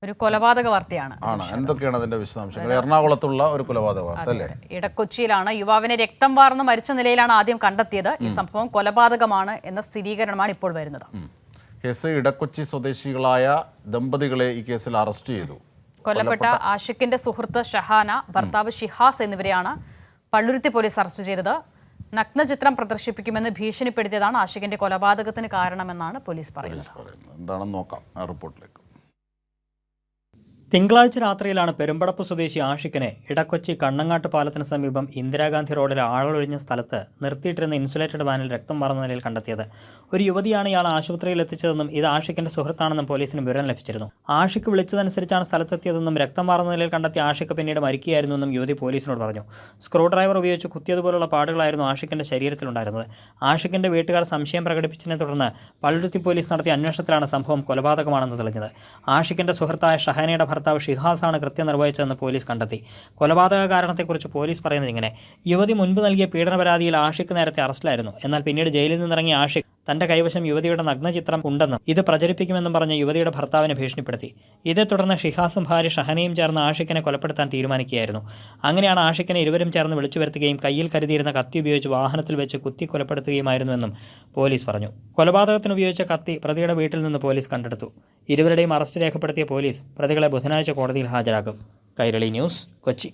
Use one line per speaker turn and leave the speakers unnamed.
ഒരു കൊലപാതക വാർത്തയാണ്.
എന്തൊക്കെയാണ് അതിന്റെ വിശദാംശങ്ങൾ? എറണാകുളത്തുള്ള ഒരു കൊലപാതക വാർത്ത അല്ലേ?
ഇടക്കൊച്ചിയിലാണ് യുവാവിനെ രക്തം വാർന്ന് മരിച്ച നിലയിലാണ് ആദ്യം കണ്ടെത്തിയത്. ഈ സംഭവം കൊലപാതകമാണ് എന്ന സ്ഥിരീകരണമാണ് ഇപ്പോൾ വരുന്നത്.
കേസ് ഇടക്കൊച്ചി സ്വദേശികളായ ദമ്പതികളെ ഈ കേസിൽ അറസ്റ്റ് ചെയ്തു.
കൊല്ലപ്പെട്ട ആഷിഖിന്റെ സുഹൃത്ത് ഷഹാന, ഭർത്താവ് ഷിഹാസ് എന്നിവരെയാണ് പള്ളുരുത്തി പോലീസ് അറസ്റ്റ് ചെയ്തത്. നഗ്നചിത്രം പ്രദർശിപ്പിക്കുമെന്ന് ഭീഷണിപ്പെടുത്തിയതാണ് ആഷിഖിന്റെ കൊലപാതകത്തിന് കാരണമെന്നാണ് പോലീസ് പറയുന്നത്.
എന്താണെന്ന് നോക്കാം ആ റിപ്പോർട്ടിലേക്ക്.
തിങ്കളാഴ്ച രാത്രിയിലാണ് പെരുമ്പടപ്പ് സ്വദേശി ആഷിഖിനെ ഇടക്കൊച്ചി കണ്ണങ്ങാട്ട് പാലത്തിന് സമീപം ഇന്ദിരാഗാന്ധി റോഡിലെ ആളൊഴിഞ്ഞ സ്ഥലത്ത് നിർത്തിയിട്ടിരുന്ന ഇൻസുലേറ്റഡ് വാനിൽ രക്തം വാർന്ന നിലയിൽ കണ്ടെത്തിയത്. ഒരു യുവതിയാണ് ഇയാൾ ആശുപത്രിയിൽ എത്തിച്ചതെന്നും ഇത് ആഷിഖിന്റെ സുഹൃത്താണെന്നും പോലീസിന് വിവരം ലഭിച്ചിരുന്നു. ആഷിഖ് വിളിച്ചതനുസരിച്ചാണ് സ്ഥലത്തെത്തിയതെന്നും രക്തം വാർന്ന നിലയിൽ കണ്ടെത്തിയ ആഷിഖ് പിന്നീട് മരിക്കുകയായിരുന്നെന്നും യുവതി പോലീസിനോട് പറഞ്ഞു. സ്ക്രൂ ഡ്രൈവർ ഉപയോഗിച്ച് കുത്തിയതുപോലുള്ള പാടുകളായിരുന്നു ആഷിഖിന്റെ ശരീരത്തിലുണ്ടായിരുന്നത്. ആഷിഖിന്റെ വീട്ടുകാർ സംശയം പ്രകടിപ്പിച്ചതിനെ തുടർന്ന് പള്ളുരുത്തി പോലീസ് നടത്തിയ അന്വേഷണത്തിലാണ് സംഭവം കൊലപാതകമാണെന്ന് തെളിഞ്ഞത്. ആഷിഖിന്റെ സുഹൃത്തായ ഷഹാനയുടെ ഭർത്താവ് ഷിഹാസാണ് കൃത്യം നിർവഹിച്ചതെന്ന് പോലീസ് കണ്ടെത്തി. കൊലപാതക കാരണത്തെക്കുറിച്ച് പോലീസ് പറയുന്നത് ഇങ്ങനെ: യുവതി മുൻപ് നൽകിയ പീഡന പരാതിയിൽ ആഷിഖ് നേരത്തെ അറസ്റ്റിലായിരുന്നു. എന്നാൽ പിന്നീട് ജയിലിൽ നിന്നിറങ്ങിയ ആഷിഖ് തന്റെ കൈവശം യുവതിയുടെ നഗ്നചിത്രം ഉണ്ടെന്നും ഇത് പ്രചരിപ്പിക്കുമെന്നും പറഞ്ഞ് യുവതിയുടെ ഭർത്താവിനെ ഭീഷണിപ്പെടുത്തി. ഇതേ തുടർന്ന് ഷിഹാസും ഭാര്യ ഷഹനയും ചേർന്ന് ആഷിഖിനെ കൊലപ്പെടുത്താൻ തീരുമാനിക്കുകയായിരുന്നു. അങ്ങനെയാണ് ആഷിഖിനെ ഇരുവരും ചേർന്ന് വിളിച്ചു വരുത്തുകയും കയ്യിൽ കരുതിയിരുന്ന കത്തി ഉപയോഗിച്ച് വാഹനത്തിൽ വെച്ച് കുത്തി കൊലപ്പെടുത്തുകയുമായിരുന്നുവെന്നും പോലീസ് പറഞ്ഞു. കൊലപാതകത്തിന് ഉപയോഗിച്ച കത്തി പ്രതിയുടെ വീട്ടിൽ നിന്ന് പോലീസ് കണ്ടെടുത്തു. ഇരുവരുടെയും അറസ്റ്റ് രേഖപ്പെടുത്തിയ പോലീസ് പ്രതികളെ ബുധനാഴ്ച കോടതിയിൽ ഹാജരാക്കും. കൈരളി ന്യൂസ്, കൊച്ചി.